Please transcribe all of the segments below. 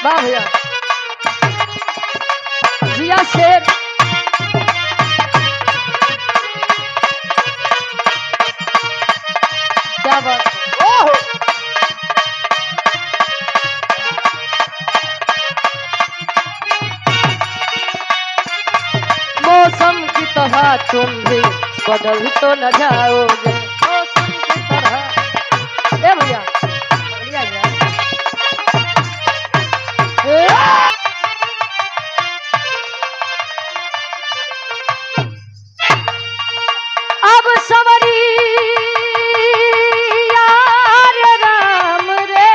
वाह भैया जिया शेर क्या बात है। ओह मौसम की तरह तुम भी बदल तो न जाओगे मौसम की तरह। ए भैया बढ़िया यार। अब सवरी यार राम रे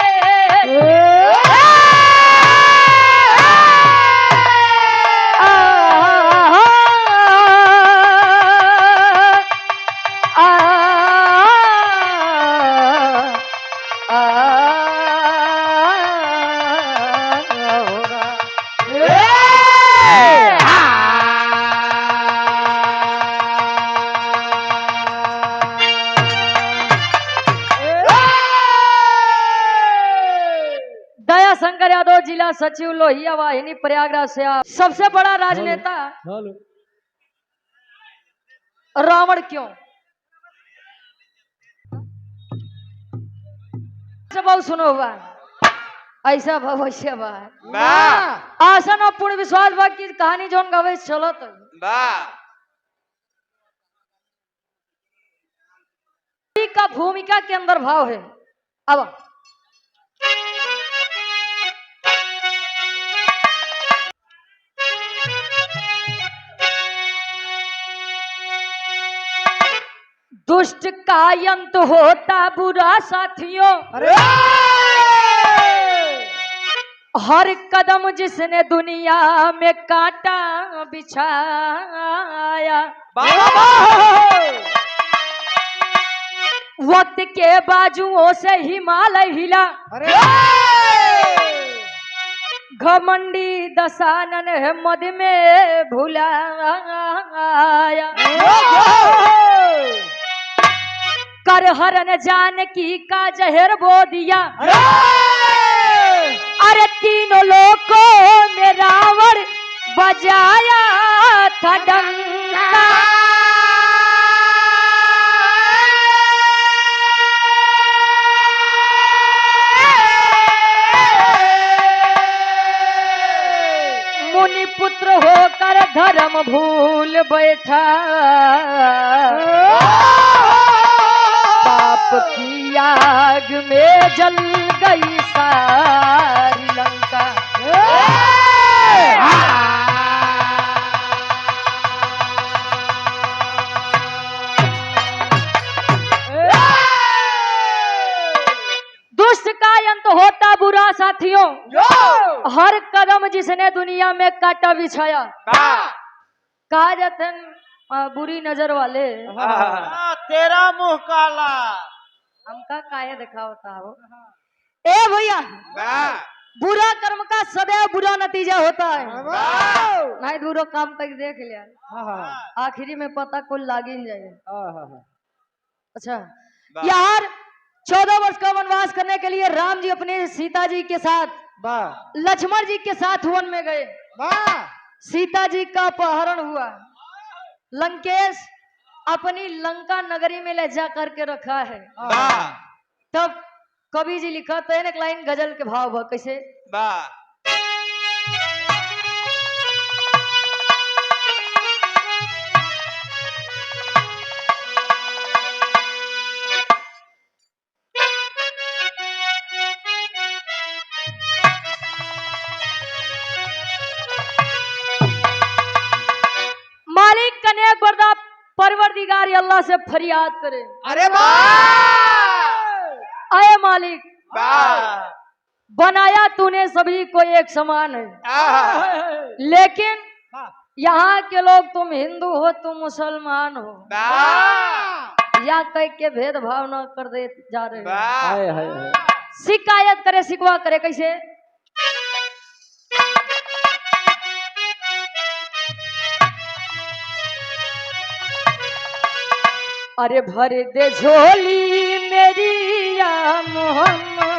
दया शंकर यादव जिला सचिव लोहिया वाहिनी प्रयागराज से आप सबसे बड़ा राजनेता रावण क्यों बहुत सुनो हुआ ऐसा भविष्य बा आसन और पूर्ण विश्वास बा की कहानी जोन गवे चलत का भूमिका के अंदर भाव है। अब दुष्ट का अंत होता बुरा साथियों हर कदम जिसने दुनिया में कांटा बिछाया वक्त के बाजुओं से हिमालय हिला घमंडी दसानन मद में भुलाया कर हरन जान की का जहर बो दिया अरे तीनों लोगों में रावण बजाया था डंका मुनि पुत्र होकर धर्म भूल बैठा पाप की आग में जल गई सारी लंका दुष्ट का अंत होता बुरा साथियों हर कदम जिसने दुनिया में काटा बिछाया कहा जाते हैं बुरी नजर वाले तेरा मुंह काला हमका काहे देखा होता हो। ए भैया बुरा कर्म का सदैव बुरा नतीजा होता है नहीं दूरो काम तक देख लिया आखिरी में पता कुल लाग ही जाएगा। अच्छा यार 14 वर्ष का वनवास करने के लिए राम जी अपने सीता जी के साथ लक्ष्मण जी के साथ वन में गए सीता जी का अपहरण हुआ लंकेश अपनी लंका नगरी में ले जा करके रखा है। तब कवि जी लिखा तो एक लाइन गजल के भाव कैसे मालिक कन्या बरदा परवरदिगार अल्लाह से फरियाद करे अरे आए मालिक बनाया तूने सभी को एक समान है लेकिन यहाँ के लोग तुम हिंदू हो तुम मुसलमान हो या कह के भेदभाव न कर दे जा रहे हो। शिकायत करे शिकवा करे कैसे अरे भर दे झोली मेरी या मोहम्मद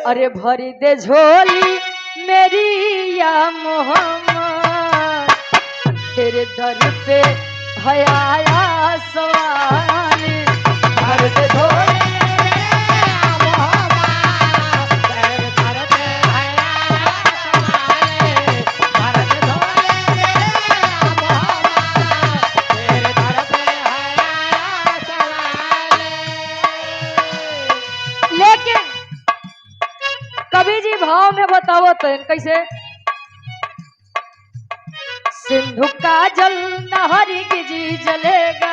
अरे भरी दे झोली मेरी या मोहम्मद, तेरे दर पे है आया सवाल। भर दे झोली कवि जी भाव में बताओ तो कैसे। सिंधु का जल नहरी की जी जलेगा,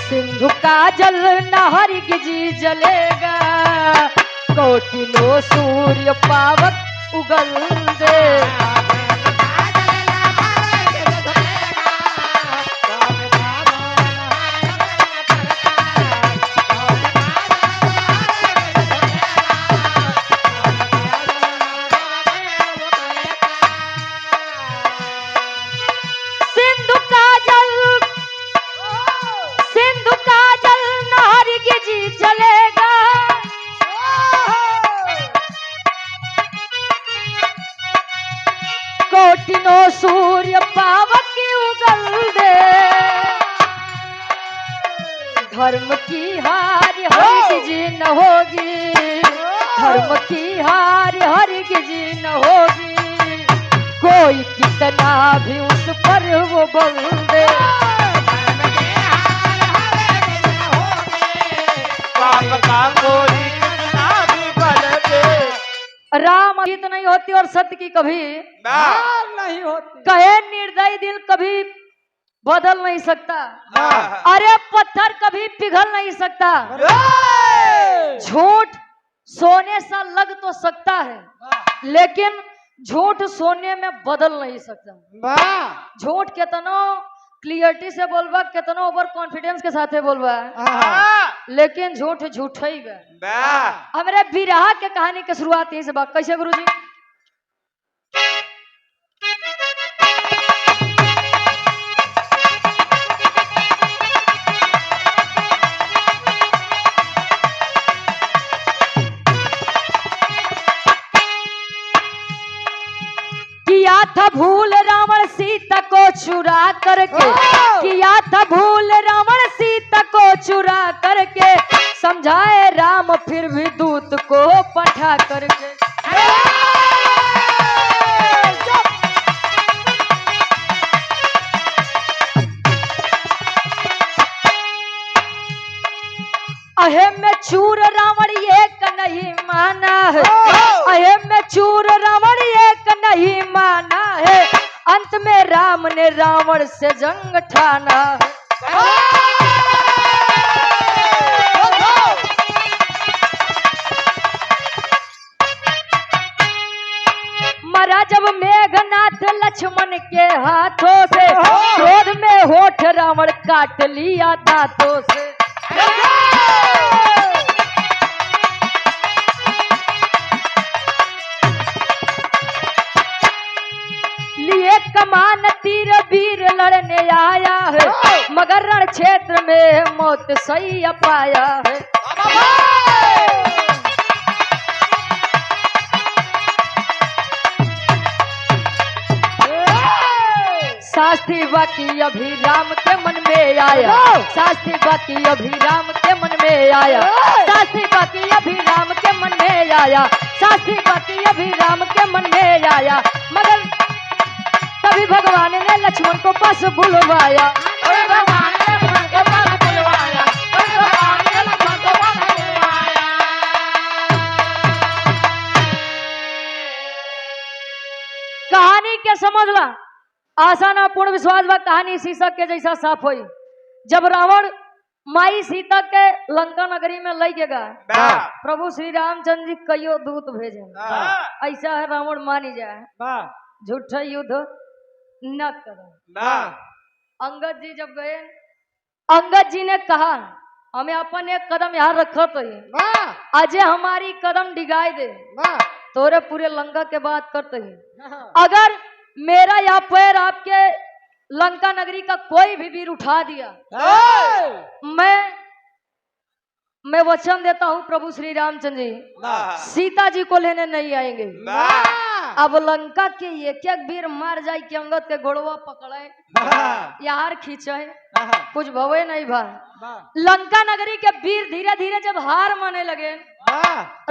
सिंधु का जल नहरी की जी जलेगा, कोटिनो सूर्य पावक उगल दे। कोटिनो सूर्य पावक उगल दे, धर्म की हार हर की न होगी, धर्म की हार हर की न होगी, कोई कितना भी उस पर वो बल दे। राम जीत नहीं होती और सत्य की कभी नहीं होती। कहे निर्दयी दिल कभी बदल नहीं सकता, अरे पत्थर कभी पिघल नहीं सकता। झूठ सोने सा लग तो सकता है, लेकिन झूठ सोने में बदल नहीं सकता। झूठ कितना क्लियरिटी से बोलबा, कितना ओवर कॉन्फिडेंस के साथ बोलबा, लेकिन झूठ झूठ ही बा। हमारे बिरहा के कहानी के शुरुआत यही से बा। कैसे गुरुजी? किया था भूल रावण सीता को चुरा करके, किया था भूल रावण सीता को चुरा करके, समझाए राम फिर भी दूत को पठा करके। अहे में चूर रावण एक नहीं माना है, अहे में चूर रावण एक नहीं माना है, अंत में राम ने रावण से जंग ठाना है। मरा जब मेघनाथ लक्ष्मण के हाथों से, क्रोध में होठ रावण काट लिया दांतों से। लिए कमान तीर वीर लड़ने आया है, मगर रण क्षेत्र में मौत सही पाया है। शास्त्री बाकी अभी राम के मन में आया, शास्त्री बाकी अभी राम के मन में आया, शास्त्री बाकी अभी राम के मन में आया, शास्त्री बाकी अभी राम के मन में आया, मगर तभी भगवान ने लक्ष्मण को पास बुलवाया। कहानी के समझला आसान पूर्ण विश्वास बा, कहानी शीशक के जैसा साफ हुई। जब रावण माई सीता के लंका नगरी में लई के गए, प्रभु श्री रामचंद्र जी कईयो दूत भेजे। ऐसा है रावण मानी जाए, झूठा युद्ध न करो। अंगद जी जब गए, अंगद जी ने कहा हमें अपन एक कदम यहाँ रखो तो ही, अजय हमारी कदम डिगाई दे, तोरे पूरे लंका के बात करते ही। अगर मेरा या पैर आपके लंका नगरी का कोई भी वीर उठा दिया, मैं मैं वचन देता हूँ प्रभु श्री रामचंद्र जी सीता जी को लेने नहीं आएंगे। अब लंका के एक एक वीर मार जाए कि अंगद के घोड़वा पकड़े यार खींचे कुछ भवे नहीं भाई। लंका नगरी के वीर धीरे धीरे जब हार माने लगे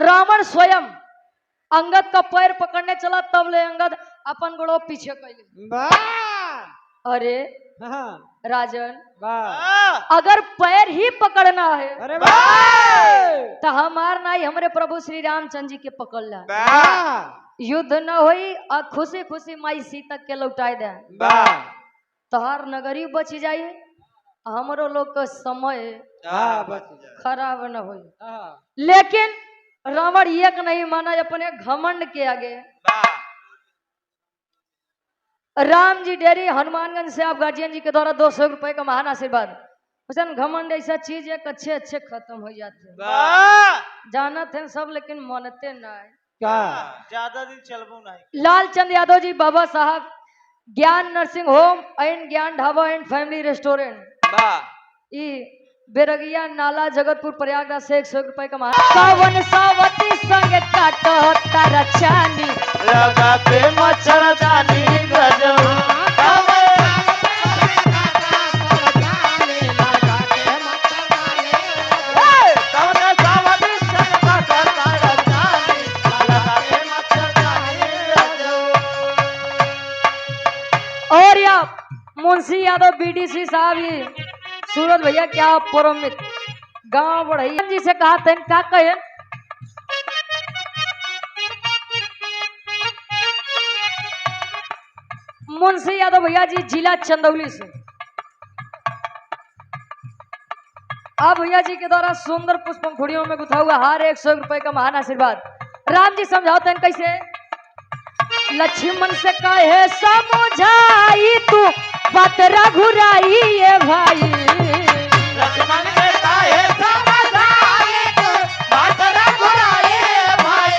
रावण स्वयं अंगद का पैर पकड़ने चला तब ले अंगद अपन घोड़ो पीछे कैले। अरे राजन अगर पैर ही पकड़ना है अरे तो हमार नहीं हमरे प्रभु श्री रामचंद्र जी के पकड़ ला युद्ध न होई और खुशी खुशी माई सीता के लौटाई दे तोहार नगरी बच जाई हमरो लोग का समय खराब न होई। लेकिन रावण एक नहीं माना अपने घमंड के आगे। राम जी डेरी हनुमानगंज से आप गार्जियन जी के द्वारा 200 रुपए का महान आशीर्वाद। घमंड ऐसा चीज है अच्छे अच्छे खत्म हो जाते हैं जानते हैं सब लेकिन मानते नहीं ज्यादा दिन चलबो नहीं। लालचंद यादव जी बाबा साहब ज्ञान नर्सिंग होम एंड ज्ञान ढाबा एंड फैमिली रेस्टोरेंट बेरगिया नाला जगतपुर प्रयागराज से 100 रुपए का महान। सावती संग काटो तारा चांदी लगा पे मच्छरदानी गजब और या मुंशी यादव बीडीसी साहब ही सूरज भैया क्या परमित गांव बढ़ैया जी से कहा था क्या कहे मुंशी यादव भैया जी जिला चंदौली से आप भैया जी के द्वारा सुंदर पुष्प पंखुड़ियों में गुथा हुआ हार 100 रुपए का महान आशीर्वाद। राम जी समझाते हैं कैसे लक्ष्मण से कहे समझाई तू बात रघुराई ये भाई लक्ष्मण के काहे समझाए तू बात रघुराई ये भाई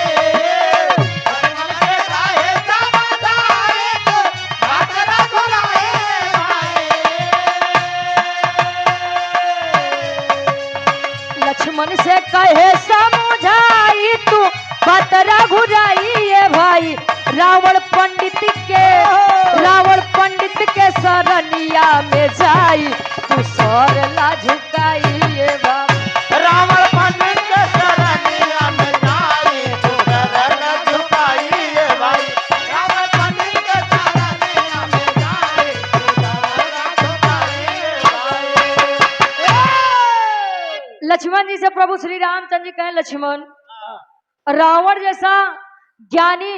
लक्ष्मण के काहे समझाए तू बात रघुराई ये भाई लक्ष्मण से कहे समझाई तू बात रघुराई ये भाई रावण पंडित के सरनिया में जाई तू सर ला झुकाई ये बाबा रावण पंडित के सरनिया में जाई तू सर ला झुकाई ये भाई रावण पंडित के सरनिया में जाई तू सर ला झुकाई ये भाई। लक्ष्मण जी से प्रभु श्री रामचंद्र जी कहे लक्ष्मण रावण जैसा ज्ञानी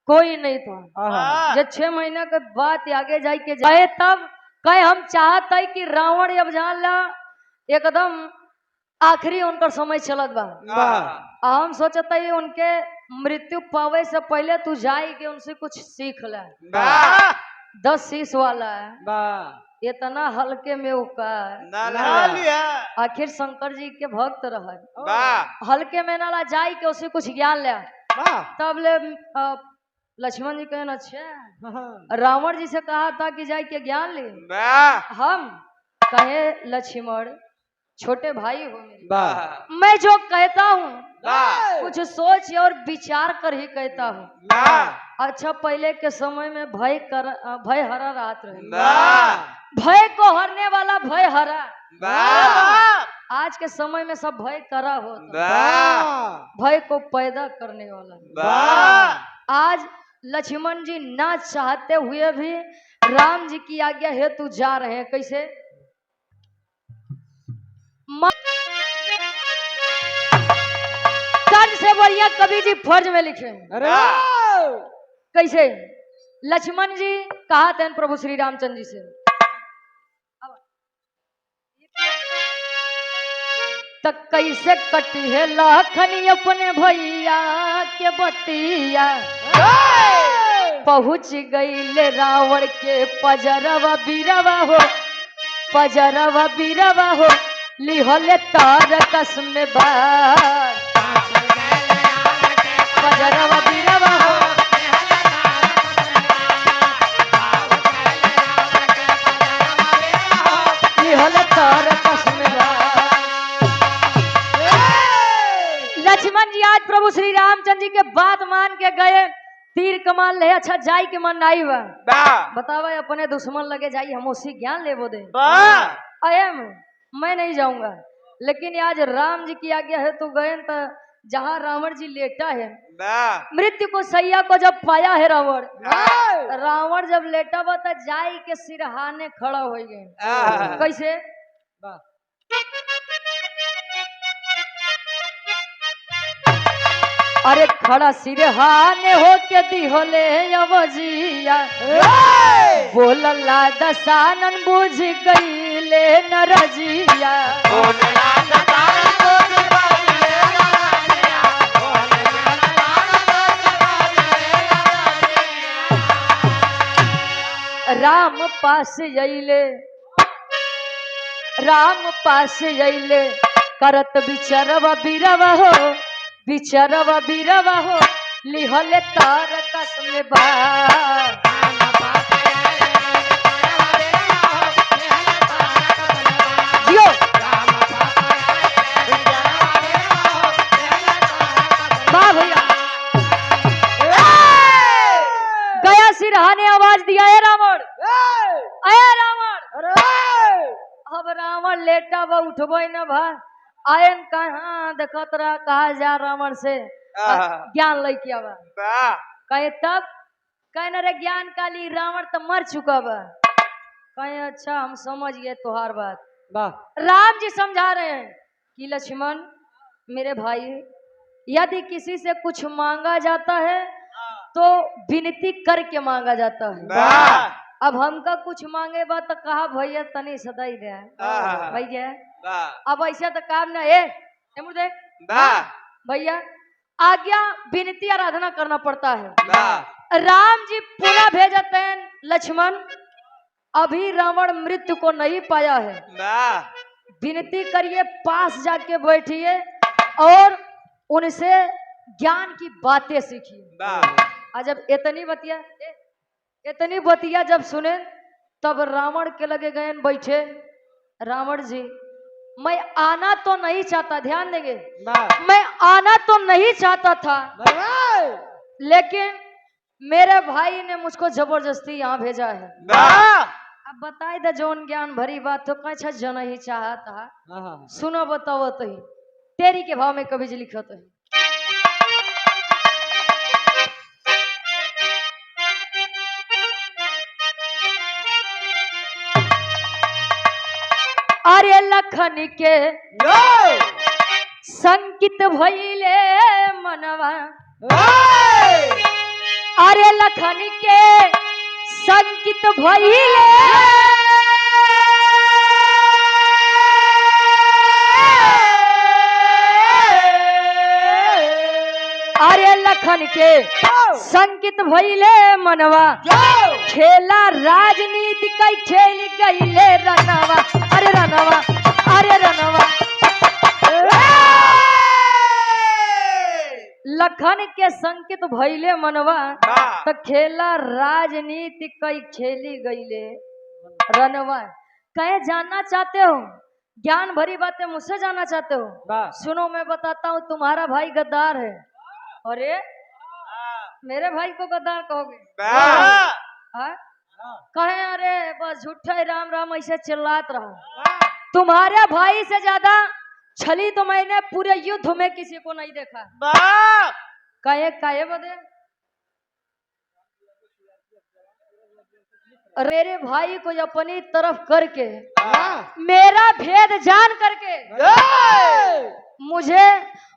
कोई नहीं था जब 6 महीने के बाद आगे जाए के जाए तब कहे हम चाहते है कि रावण अब जान ला एकदम आखिरी उनका समय चलत बा हम सोचते है उनके मृत्यु पावे से पहले तू जाए कि उनसे कुछ सीख ले 10 शीश वाला है इतना हल्के में आखिर शंकर जी के भक्त रह हल्के में नाला जाए के उसे कुछ ज्ञान ले तब ले लक्ष्मण जी कहना अच्छा रावण जी से कहा था कि जाए के ज्ञान ले हम कहे लक्ष्मण छोटे भाई हो मेरे मैं जो कहता हूँ कुछ सोच और विचार कर ही कहता हूँ। अच्छा पहले के समय में भय हरा रात रहे भय को हरने वाला भय हरा आज के समय में सब भय करा होता भय को पैदा करने वाला। आज लक्ष्मण जी ना चाहते हुए भी राम जी की आज्ञा हेतु जा रहे हैं कैसे कल से बढ़िया कवि जी फर्ज में लिखे अरे कैसे लक्ष्मण जी कहा थे प्रभु श्री रामचंद्र जी से तक कैसे कटी है लखनी अपने भैया के बतिया पहुंच गई रावण के पजरवा बीरवा हो लिहले तार कसम बार पजरवा बीरवा हो लिहले तार कसम बार श्री रामचंद्र जी के बात मान के गए, तीर कमान ले, अच्छा जाई के मन आई बा, बतावा अपने दुश्मन लगे जाई, हम उसी ज्ञान ले वो दे, मैं नहीं जाऊंगा, लेकिन आज राम जी की आज्ञा है तो गए, तो जहाँ रावण जी लेटा है, मृत्यु को सैया को जब पाया है रावण, रावण जब लेटा हुआ था जाई के सिरहाने खड़ा हो गए, कैसे? अरे खड़ा सिरहाने हो के दिहोले अवजिया, बोलला दसानन बुझ गईले नरजिया, राम पास अइले, राम पास अइले, करत बिचरवा बिरवा हो, बिचरवा बिरवा हो, लिहले तार कसम बा, जियो वाह भैया, गया सिरहाने आवाज दिया है रावण, अरे रावण, अब रावण लेटा हुआ उठबो न भा, आयन कहाँ देखत रहा, कहा जा रावण से ज्ञान लेके आवा, कहे तब कहे न रे ज्ञान काली, रावण तो मर चुका बा, कहे अच्छा हम समझ गए तुहार बात। राम जी समझा रहे हैं कि लक्ष्मण मेरे भाई, यदि किसी से कुछ मांगा जाता है तो विनती करके मांगा जाता है, अब हमका कुछ मांगे बा तो कहा भैया तनी सदाई दे भैया, अब ऐसा तो काम ना है भैया, आज्ञा विनती आराधना करना पड़ता है। राम जी पुनः भेजते हैं लक्ष्मण, अभी रावण मृत्यु को नहीं पाया है, विनती करिए, पास जाके बैठिए और उनसे ज्ञान की बातें सीखिए। जब इतनी बतिया जब सुने तब रावण के लगे गए बैठे, रावण जी मैं आना तो नहीं चाहता, ध्यान देंगे, मैं आना तो नहीं चाहता था, लेकिन मेरे भाई ने मुझको जबरदस्ती यहाँ भेजा है। अब बताए दे जोन ज्ञान भरी बात तो कैसा जन ही चाहता, सुनो बताओ तो ही, तेरी के भाव में कभी जी लिखा तो है। अरे लखन के संकित भइले मनवा, अरे लखन के संकित भइले, अरे लखन के संकित भइले मनवा, खेला राजनीति कई खेल गईले रनवा, अरे रनवा, अरे रनवा, लखन के संकित भइले मनवा, तो खेला राजनीति कई खेली गईले रनवा। कहे जानना चाहते हो, ज्ञान भरी बातें मुझसे जानना चाहते हो, सुनो मैं बताता हूँ, तुम्हारा भाई गद्दार है। अरे मेरे भाई को गद्दार कहोगे? कहे अरे बस झूठे राम राम ऐसे चिल्लात रहा, तुम्हारे भाई से ज्यादा छली तो मैंने पूरे युद्ध में किसी को नहीं देखा। कहे बदे मेरे भाई को अपनी तरफ करके, मेरा भेद जान करके मुझे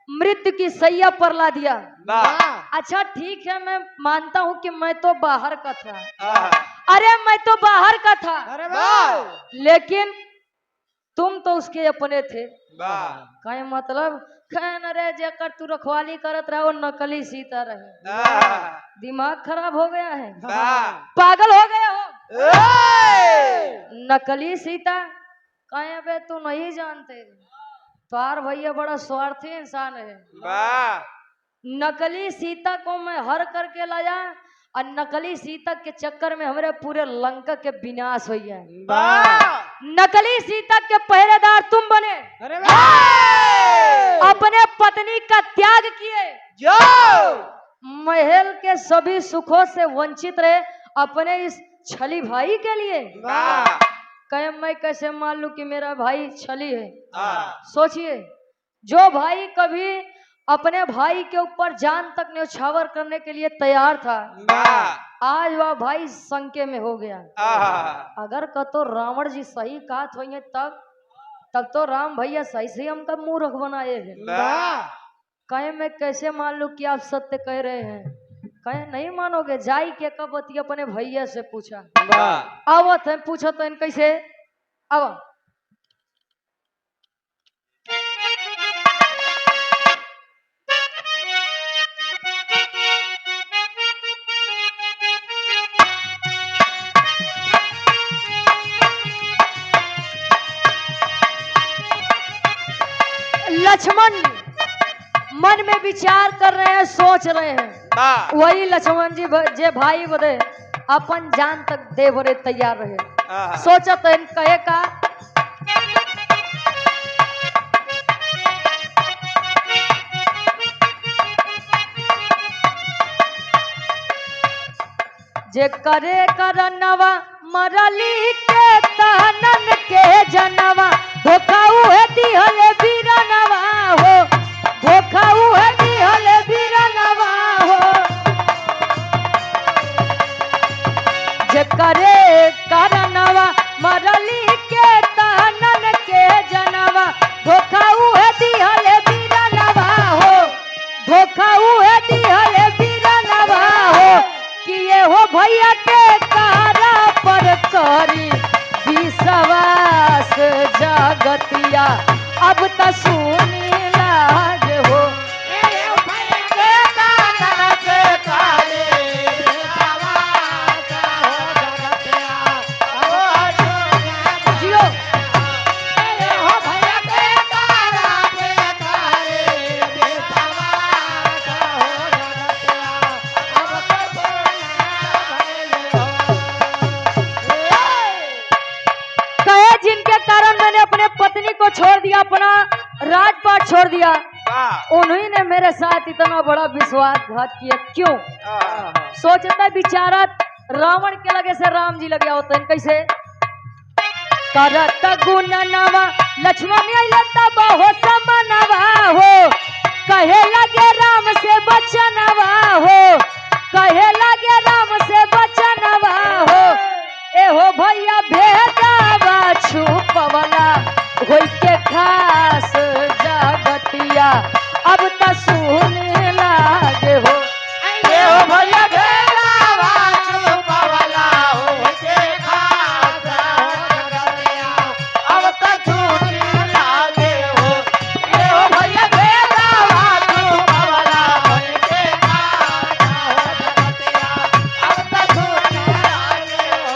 मृत्यु की सैया पर ला दिया। अच्छा ठीक है, मैं मानता हूँ कि मैं तो बाहर का था, अरे मैं तो बाहर का था, लेकिन तुम तो उसके अपने थे। कहे मतलब कहन रे जेकर तू रखवाली करत रहे वो नकली सीता रहे, दिमाग खराब हो गया है, पागल हो गया हो, नकली सीता। कहे बे तू नहीं जानते, तार भैया बड़ा स्वार्थी इंसान है, नकली सीता को मैं हर करके लाया और नकली सीता के चक्कर में हमारे पूरे लंका के विनाश हो गया। नकली सीता के पहरेदार तुम बने, अपने पत्नी का त्याग किए, महल के सभी सुखों से वंचित रहे अपने इस छली भाई के लिए। कहे मैं कैसे मान लूं कि मेरा भाई छली है। सोचिए, जो भाई कभी अपने भाई के ऊपर जान तक न्यौछावर करने के लिए तैयार था, आज वह भाई संके में हो गया। अगर कतो रावण जी सही कहा होंगे तब तो राम भैया सही से हमका मूर्ख बनाए हैं। कहे मैं कैसे मान लूं कि आप सत्य कह रहे हैं। कहे नहीं मानोगे, जाई के कबती अपने भैया से पूछा। आवत है पूछो तो इन कैसे अब लक्ष्मण मन में विचार कर रहे हैं, सोच रहे हैं। वही लक्ष्मण जी जे भाई बदे अपन जान तक दे बरे तैयार रहे। सोचत है कहे का जे करे करनवा मरली के तहनन के जनवा धोखा उहे दिहले बीरनवा हो, धोखा उहे दिहले बीरनवा हो। जे करे करनवा मरली के तहनन के जनवा धोखा उहे दिहले बीरनवा हो, धोखा उहे दिहले बीरनवा हो। किए हो भैया के कारा पर करी विश्वास जगतिया अब त सुनी लाज हो। जियो जिनके कारण मैंने अपने पत्नी को छोड़ दिया, अपना राजपाट छोड़ दिया, उन्हीं ने मेरे साथ इतना बड़ा विश्वासघात किया। क्यों? सोचता बिचारा रावण के लगे से राम जी लगे होते हैं। कैसे करत गुण नवा लक्ष्मण हो समनवा हो, कहे लगे राम से बचनवा हो, कहे लगे राम से बचनवा हो। एहो भैया भेदावा छुपवला होई के खास जगतिया अब त सुने लागे हो। एहो भैया भेदावा छुपवला होई के खास जगतिया अब त सुने लागे हो। एहो भैया भेदावा छुपवला होई के खास जगतिया अब त सुने लागे हो।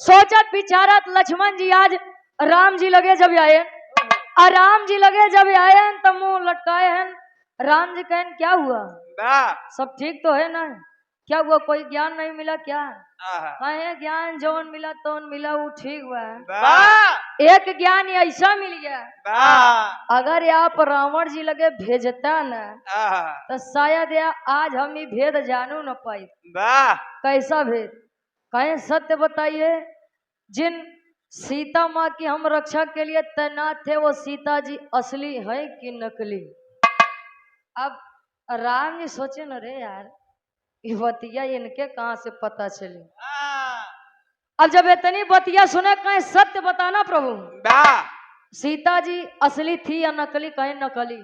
सोचत विचारत लक्ष्मण जी आज राम जी लगे जब आए, और राम जी लगे जब आए तो मुंह लटकाए हैं। राम जी कहन क्या हुआ, सब ठीक तो है ना? क्या हुआ, कोई ज्ञान नहीं मिला क्या? कहे ज्ञान जौन मिला तो मिला वो ठीक हुआ। एक ज्ञान ऐसा मिल गया, अगर आप रावण जी लगे भेजता ना तो शायद आज हम ये भेद जानू न पाई। कैसा भेद? कहें सत्य बताइए, जिन सीता माँ की हम रक्षा के लिए तैनात थे वो सीता जी असली है कि नकली? अब राम जी सोचे न रे यार ये बतिया इनके कहाँ से पता चली। अब जब इतनी बतिया सुने कहें सत्य बताना प्रभु, सीता जी असली थी या नकली? कहें नकली।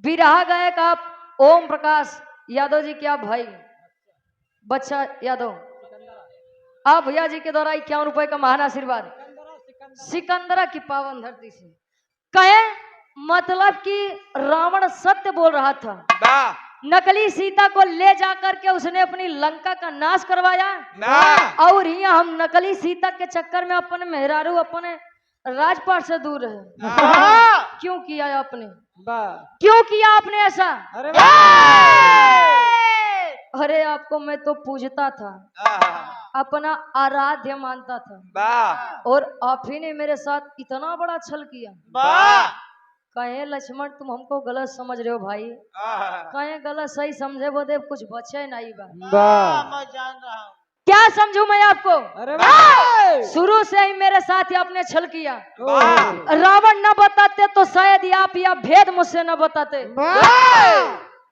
बिरहा गायक आप ओम प्रकाश यादव जी के आप भाई बच्चा यादव, आप भैया जी के द्वारा 51 रुपए का महान आशीर्वाद सिकंदरा की पावन धरती से। कहे मतलब कि रावण सत्य बोल रहा था, नकली सीता को ले जाकर के उसने अपनी लंका का नाश करवाया। और यहाँ हम नकली सीता के चक्कर में अपने मेहरारू अपने राजपाट से दूर रहे। क्यों किया आपने, क्यों किया आपने ऐसा? अरे आपको मैं तो पूछता था अपना आराध्य मानता था वाह और आप ही ने मेरे साथ इतना बड़ा छल किया। वाह कहे लक्ष्मण तुम हमको गलत समझ रहे हो भाई, कहे गलत सही समझे वो देव कुछ बचे नहीं बा। वाह मैं जान रहा हूँ। क्या समझू मैं आपको, अरे वाह शुरू से ही मेरे साथ ही आपने छल किया। वाह रावण न बताते तो शायद ही आप या भेद मुझसे न बताते।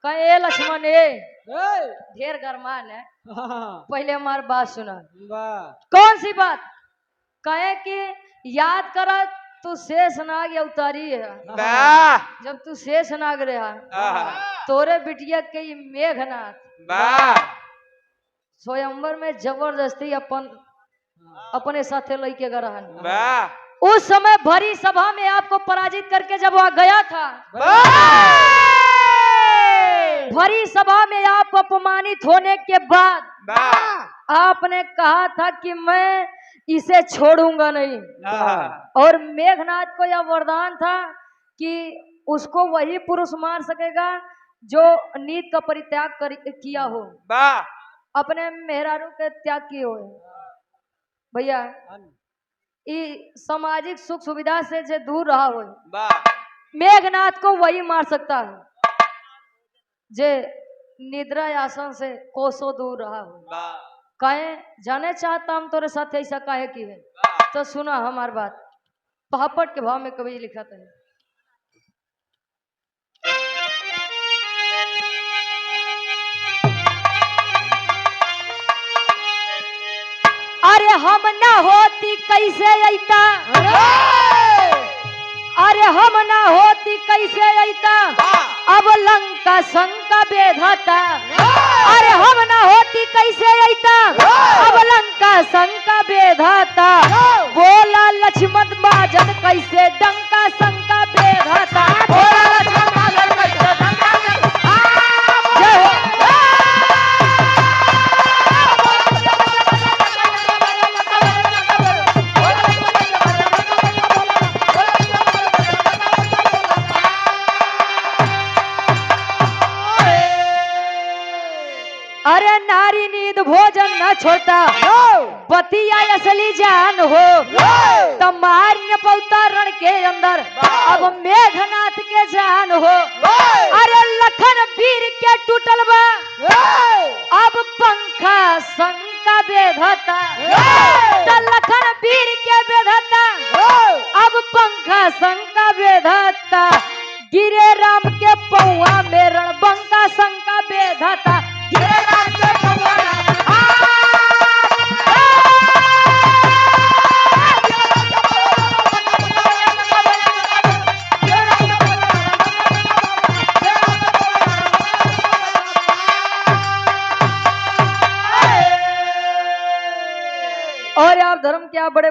कहे लक्ष्मण ढेर गरमान है, पहले हमारी बात सुना। वाह कौन सी बात? कहे कि याद करा तू शेषनाग अवतारी है, वाह जब तू शेषनाग रहा तोरे बिटिया के ये मेघनाथ वाह स्वयंवर में जबरदस्ती अपने साथे लेके गए। वाह उस समय भरी सभा में आपको पराजित करके जब वह गया था, भरी सभा में आप अपमानित होने के बाद आपने कहा था कि मैं इसे छोड़ूंगा नहीं, और मेघनाथ को यह वरदान था कि उसको वही पुरुष मार सकेगा जो नीत का परित्याग किया हो, अपने मेहरारू के त्याग किए हो। भैया सामाजिक सुख सुविधा से जो दूर रहा हो, मेघनाथ को वही मार सकता है जे निद्रा आसन से कोसों दूर रहा हो। कहे जाने चाहता हम तोरे साथ ऐसा काहे की है, तो सुना हमार बात। पापड़ के भाव में कवि लिखा था, अरे हम ना होती कैसे अइता, अरे हम ना होती कैसे अइता, अब लंका शंका बेधता। अरे हम ना होती कैसे अइता, अब लंका शंका बेधता। बोला लक्ष्मण बाजन कैसे डंका शंका बेधता। बोला लक्ष्मण बाजन कैसे डंका शंका। जय हो। अरे नारी नींद भोजन न छोड़ता, बतिया असली जान हो। तमार न पौता रण के अंदर, अब मेघनाथ के जान हो। अरे लखन वीर के टूटल बा, अब पंखा शंका बेधता। लखन वीर के बेधता, अब पंखा शंका बेधता। गिरे राम के पौआ में रणबंका शंका बेधता। और आप धर्म क्या बड़े